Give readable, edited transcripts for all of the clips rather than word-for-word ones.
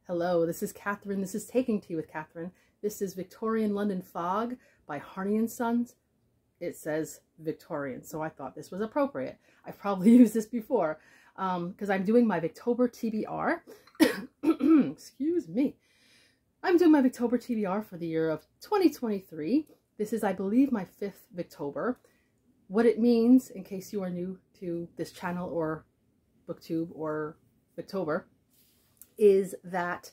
Hello, this is Catherine. This is Taking Tea with Catherine. This is Victorian London Fog by Harney & Sons. It says Victorian, so I thought this was appropriate. I've probably used this before because I'm doing my Victober TBR. Excuse me. I'm doing my Victober TBR for the year of 2023. This is, I believe, my 5th Victober. What it means, in case you are new to this channel or BookTube or Victober, is that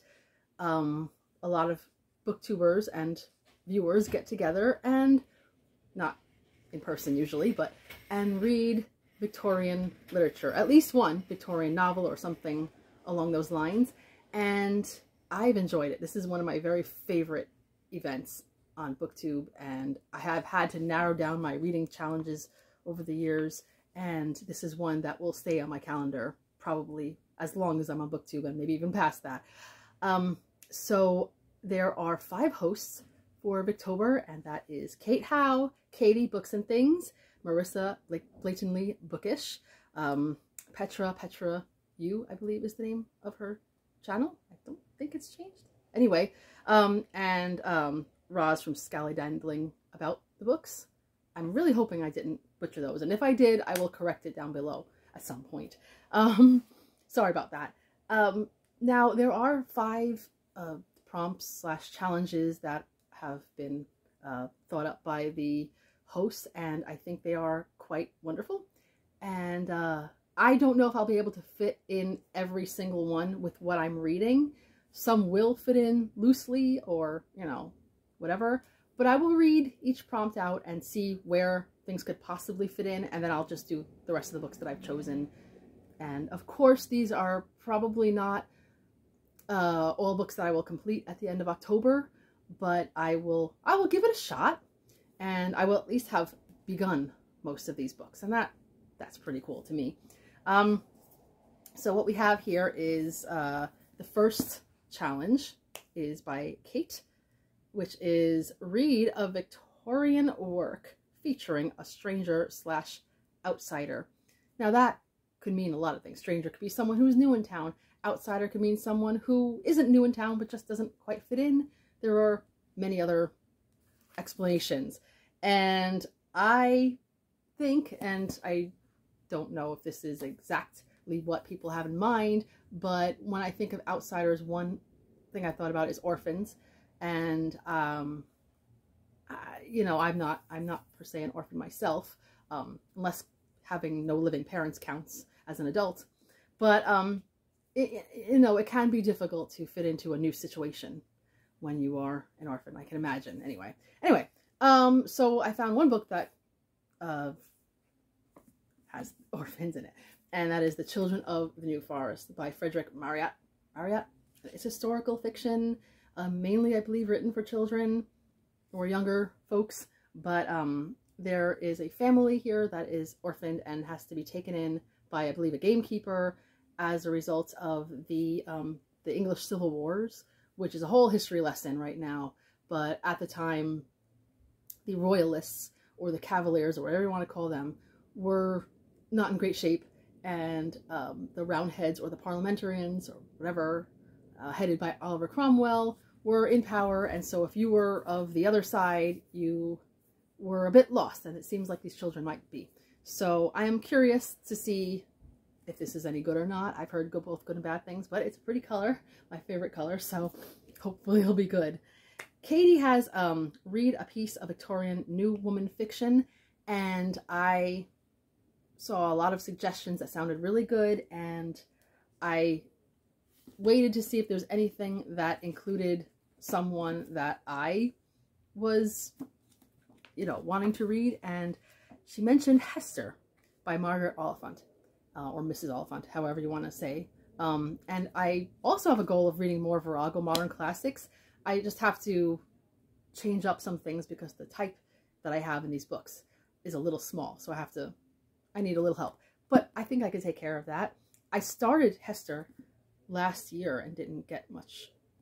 a lot of booktubers and viewers get together and, not in person usually, but and read Victorian literature, at least one Victorian novel or something along those lines, and I've enjoyed it. This is one of my very favorite events on BookTube, and I have had to narrow down my reading challenges over the years, and this is one that will stay on my calendar probably as long as I'm on BookTube and maybe even past that. So there are 5 hosts for Victober, and that is Kate Howe, Katie Books and Things, Marissa Blatantly Bookish, Petra U, I believe is the name of her channel. I don't think it's changed. Anyway, and Roz from Scallydangling About the Books. I'm really hoping I didn't butcher those, and if I did, I will correct it down below at some point. Sorry about that. Now, there are 5 prompts / challenges that have been thought up by the hosts, and I think they are quite wonderful. And I don't know if I'll be able to fit in every single one with what I'm reading. Some will fit in loosely or, you know, whatever. But I will read each prompt out and see where things could possibly fit in, and then I'll just do the rest of the books that I've chosen. And of course, these are probably not all books that I will complete at the end of October, but I will give it a shot, and I will at least have begun most of these books, and that's pretty cool to me. So what we have here is the first challenge is by Kate, which is read a Victorian work featuring a stranger / outsider. Now that could mean a lot of things. Stranger could be someone who's new in town. Outsider could mean someone who isn't new in town but just doesn't quite fit in. There are many other explanations. And I think, and I don't know if this is exactly what people have in mind, but when I think of outsiders, one thing I thought about is orphans. And you know, I'm not per se an orphan myself, unless having no living parents counts as an adult. But you know, it can be difficult to fit into a new situation when you are an orphan, I can imagine. Anyway, so I found one book that has orphans in it, and that is The Children of the New Forest by Frederick Marryat. It's historical fiction, mainly, I believe, written for children or younger folks, but there is a family here that is orphaned and has to be taken in by, I believe, a gamekeeper as a result of the English Civil Wars, which is a whole history lesson right now. But at the time, the Royalists or the Cavaliers, or whatever you want to call them, were not in great shape, and the Roundheads or the Parliamentarians or whatever, headed by Oliver Cromwell, were in power. And so if you were of the other side, you were a bit lost, and it seems like these children might be. So I am curious to see if this is any good or not. I've heard both good and bad things, but it's a pretty color, my favorite color, so hopefully it'll be good. Katie has read a piece of Victorian New Woman fiction, and I saw a lot of suggestions that sounded really good, and I waited to see if there's anything that included someone that I was, you know, wanting to read, and she mentioned Hester by Margaret Oliphant, or Mrs. Oliphant, however you want to say. And I also have a goal of reading more Virago modern classics. I just have to change up some things because the type that I have in these books is a little small, so I need a little help. But I think I can take care of that. I started Hester last year and didn't get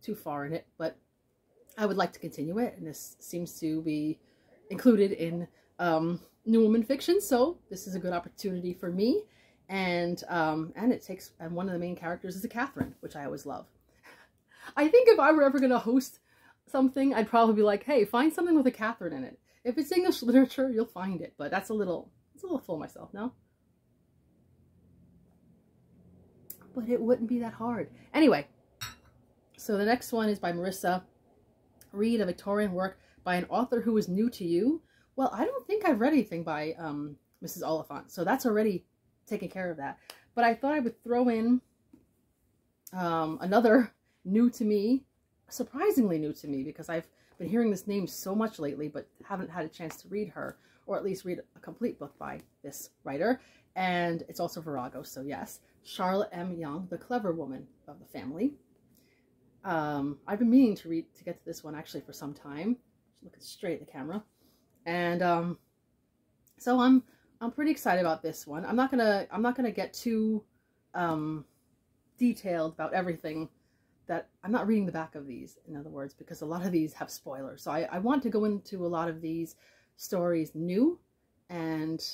too far in it, but I would like to continue it, and this seems to be included in New Woman fiction, so this is a good opportunity for me. And one of the main characters is a Catherine, which I always love. I think if I were ever going to host something, I'd probably be like, hey, find something with a Catherine in it. If it's English literature, you'll find it. But that's it's a little full of myself, no? But it wouldn't be that hard. Anyway, so the next one is by Marissa. Read a Victorian work by an author who is new to you. Well, I don't think I've read anything by Mrs. Oliphant, so that's already taken care of that. But I thought I would throw in another new to me, surprisingly new to me, because I've been hearing this name so much lately, but haven't had a chance to read her, or at least read a complete book by this writer. And it's also Viragos, so yes. Charlotte M. Young, the clever woman of the family. I've been meaning to get to this one actually for some time. Just looking straight at the camera. And so I'm pretty excited about this one. I'm not gonna get too detailed about everything. That I'm not reading the back of these, in other words, because a lot of these have spoilers. So I want to go into a lot of these stories new and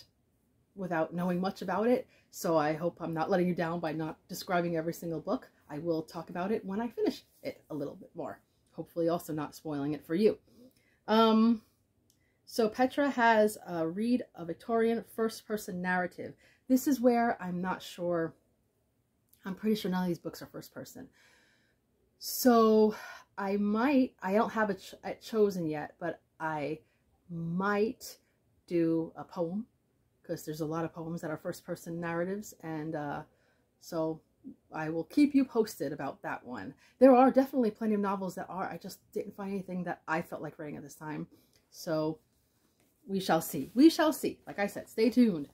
without knowing much about it. So I hope I'm not letting you down by not describing every single book. I will talk about it when I finish it a little bit more. Hopefully also not spoiling it for you. So Petra has read a Victorian first-person narrative. This is where I'm not sure. I'm pretty sure none of these books are first-person. So I don't have it chosen yet, but I might do a poem, because there's a lot of poems that are first-person narratives, and so I will keep you posted about that one. There are definitely plenty of novels that are. I just didn't find anything that I felt like reading at this time. So we shall see. We shall see. Like I said, stay tuned.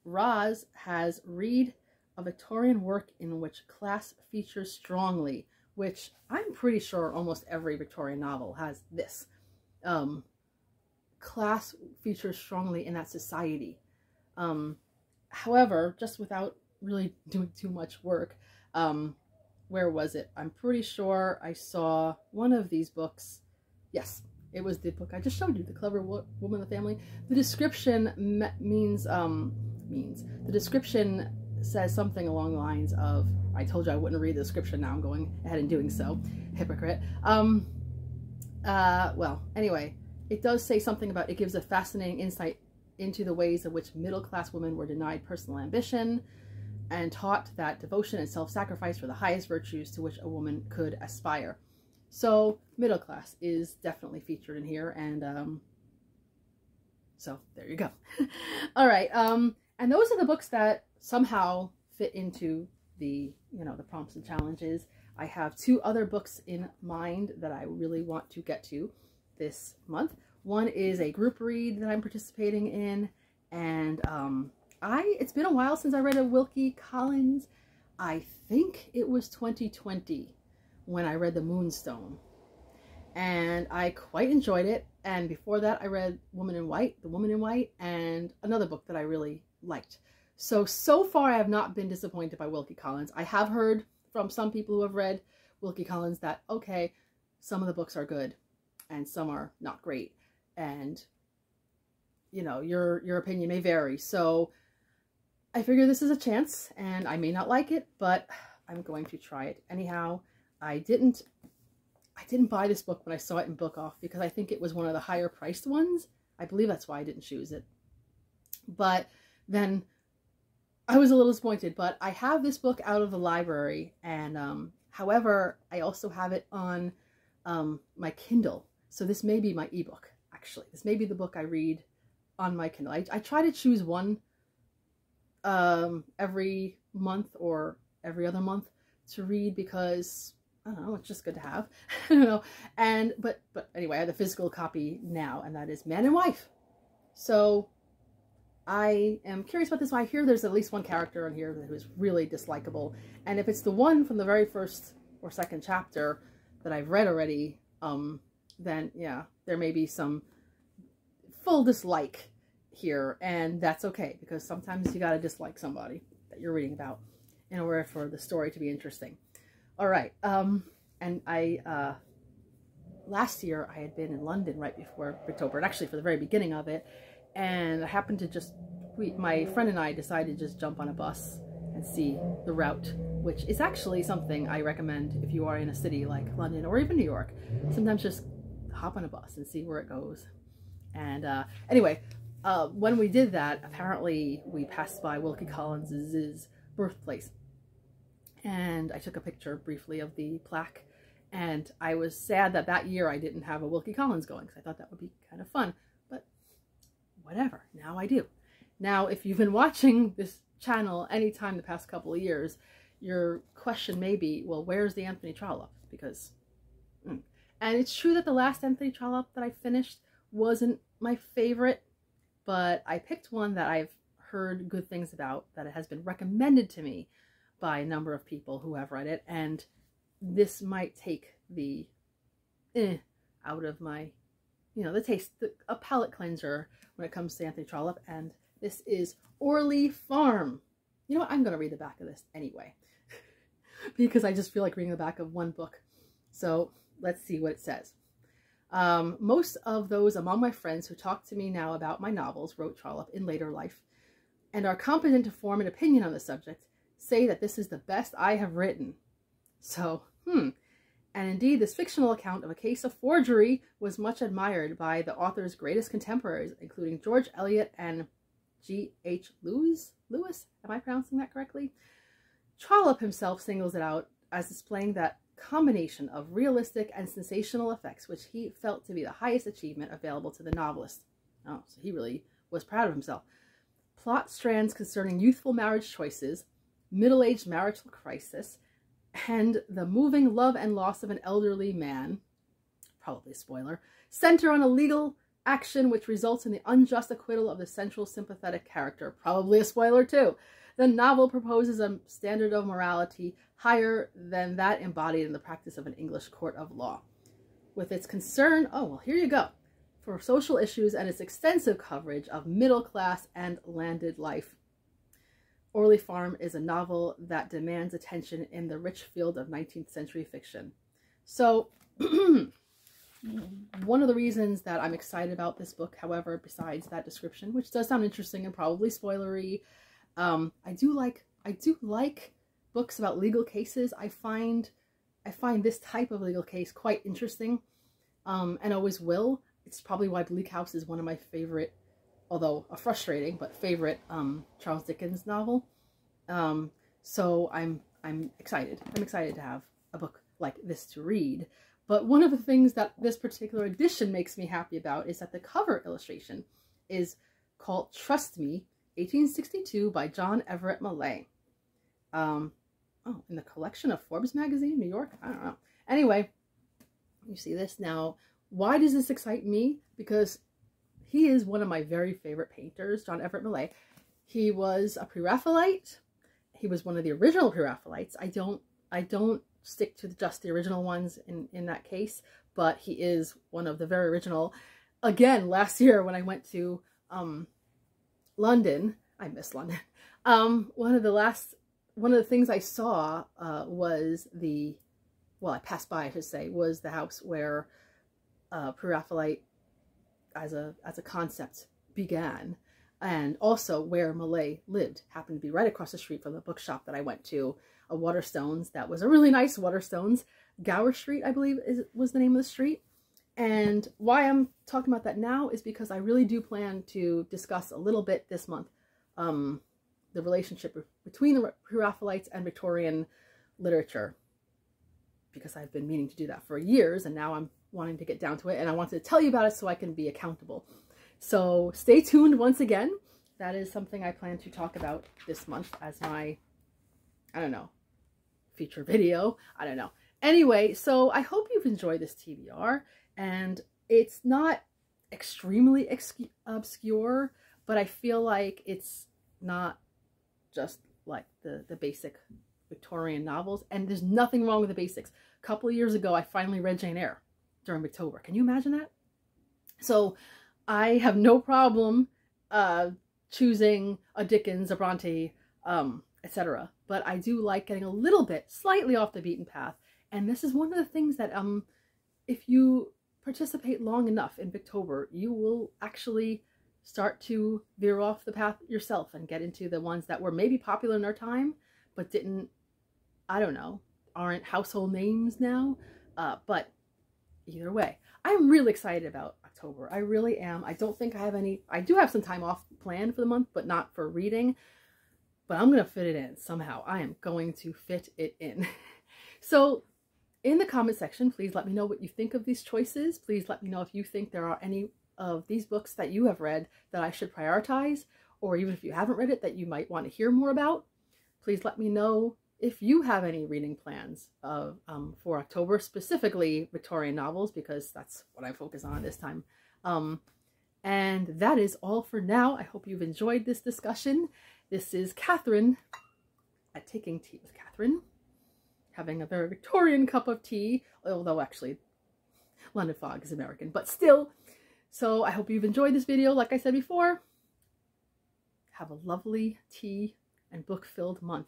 Roz has read a Victorian work in which class features strongly, which I'm pretty sure almost every Victorian novel has this. Class features strongly in that society. However, just without really doing too much work, where was it? I'm pretty sure I saw one of these books. Yes, it was the book I just showed you, The Clever Woman of the Family. The description the description says something along the lines of, I told you I wouldn't read the description, now I'm going ahead and doing so. Hypocrite. Well, anyway, it does say something about, it gives a fascinating insight into the ways in which middle-class women were denied personal ambition and taught that devotion and self-sacrifice were the highest virtues to which a woman could aspire. So middle class is definitely featured in here, and so there you go. All right, and those are the books that somehow fit into the, the prompts and challenges. I have 2 other books in mind that I really want to get to this month. One is a group read that I'm participating in, and it's been a while since I read a Wilkie Collins. I think it was 2020 when I read The Moonstone, and I quite enjoyed it. And before that I read The Woman in White, and another book that I really liked. So far I have not been disappointed by Wilkie Collins. I have heard from some people who have read Wilkie Collins that, okay, some of the books are good and some are not great, and your opinion may vary. So I figure this is a chance, and I may not like it, but I'm going to try it anyhow. I didn't buy this book when I saw it in Book Off, because I think it was one of the higher priced ones. I believe that's why I didn't choose it. But then I was a little disappointed. But I have this book out of the library, and however, I also have it on my Kindle. So this may be my ebook, actually. This may be the book I read on my Kindle. I try to choose one every month or every other month to read, because I don't know, it's just good to have. I don't know. And but anyway, I have the physical copy now, and that is Man and Wife. So I am curious about this one. I hear there's at least one character in here who is really dislikable, and if it's the one from the very first or second chapter that I've read already, then yeah, there may be some full dislike here, and that's okay, because sometimes you gotta dislike somebody that you're reading about in order for the story to be interesting. All right, and I last year I had been in London right before Victober, and actually for the very beginning of it, and I happened to my friend and I decided to just jump on a bus and see the route, which is actually something I recommend if you are in a city like London or even New York. Sometimes just hop on a bus and see where it goes. And anyway, when we did that, apparently we passed by Wilkie Collins' birthplace. And I took a picture briefly of the plaque. And I was sad that that year I didn't have a Wilkie Collins going, because I thought that would be kind of fun. But whatever, now I do. Now, if you've been watching this channel anytime the past couple of years, your question may be, well, where's the Anthony Trollope? Because, and it's true that the last Anthony Trollope that I finished wasn't my favorite, but I picked one that I've heard good things about, that it has been recommended to me by a number of people who have read it, and this might take the out of my, the taste, a palate cleanser when it comes to Anthony Trollope, and this is Orly Farm. You know what? I'm going to read the back of this anyway, because I just feel like reading the back of one book. So let's see what it says. Most of those among my friends who talk to me now about my novels, wrote Trollope in later life, and are competent to form an opinion on the subject, say that this is the best I have written. So, and indeed, this fictional account of a case of forgery was much admired by the author's greatest contemporaries, including George Eliot and G.H. Lewis? Am I pronouncing that correctly? Trollope himself singles it out as displaying that combination of realistic and sensational effects, which he felt to be the highest achievement available to the novelist. Oh, so he really was proud of himself. Plot strands concerning youthful marriage choices, middle-aged marital crisis, and the moving love and loss of an elderly man, probably a spoiler, center on a legal action which results in the unjust acquittal of the central sympathetic character, probably a spoiler too. The novel proposes a standard of morality higher than that embodied in the practice of an English court of law. With its concern, oh well, here you go, for social issues and its extensive coverage of middle class and landed life. Orly Farm is a novel that demands attention in the rich field of 19th century fiction. So, one of the reasons that I'm excited about this book, however, besides that description, which does sound interesting and probably spoilery, I do like books about legal cases. I find this type of legal case quite interesting, and always will. It's probably why Bleak House is one of my favorite, although a frustrating but favorite Charles Dickens novel. So I'm excited. I'm excited to have a book like this to read. But one of the things that this particular edition makes me happy about is that the cover illustration is called Trust Me, 1862 by John Everett Millay. Oh, in the collection of Forbes magazine, New York? I don't know. Anyway, you see this now. Why does this excite me? Because he is one of my very favorite painters, John Everett Millay. He was a Pre-Raphaelite. He was one of the original Pre-Raphaelites. I don't stick to just the original ones in that case, but he is one of the very original. Again, last year when I went to London, I miss London. One of the things I saw was I passed by, I should say, was the house where Pre-Raphaelite as a concept began, and also where Millay lived happened to be right across the street from the bookshop that I went to, a Waterstones. That was a really nice Waterstones. Gower Street, I believe, was the name of the street. And why I'm talking about that now is because I really do plan to discuss a little bit this month the relationship between the Pre-Raphaelites and Victorian literature, because I've been meaning to do that for years, and now I'm wanting to get down to it, and I wanted to tell you about it so I can be accountable. So stay tuned once again. That is something I plan to talk about this month as my, I don't know, feature video. I don't know. Anyway, so I hope you've enjoyed this TBR, and it's not extremely obscure, but I feel like it's not just like the basic Victorian novels, and there's nothing wrong with the basics. A couple of years ago, I finally read Jane Eyre during Victober. Can you imagine that? So I have no problem choosing a Dickens, a Bronte, etc. But I do like getting a little bit, slightly off the beaten path. And this is one of the things that if you participate long enough in Victober, you will actually start to veer off the path yourself and get into the ones that were maybe popular in our time, but didn't, I don't know, aren't household names now. But either way, I'm really excited about October. I really am. I don't think I have any, I do have some time off planned for the month, but not for reading. But I'm going to fit it in somehow. I am going to fit it in. So in the comment section, please let me know what you think of these choices. Please let me know if you think there are any of these books that you have read that I should prioritize, or even if you haven't read it that you might want to hear more about. Please let me know if you have any reading plans for October, specifically Victorian novels, because that's what I focus on this time. And that is all for now. I hope you've enjoyed this discussion. This is Catherine at Taking Tea with Catherine, having a very Victorian cup of tea, although actually London Fog is American, but still. So I hope you've enjoyed this video. Like I said before, have a lovely tea and book-filled month.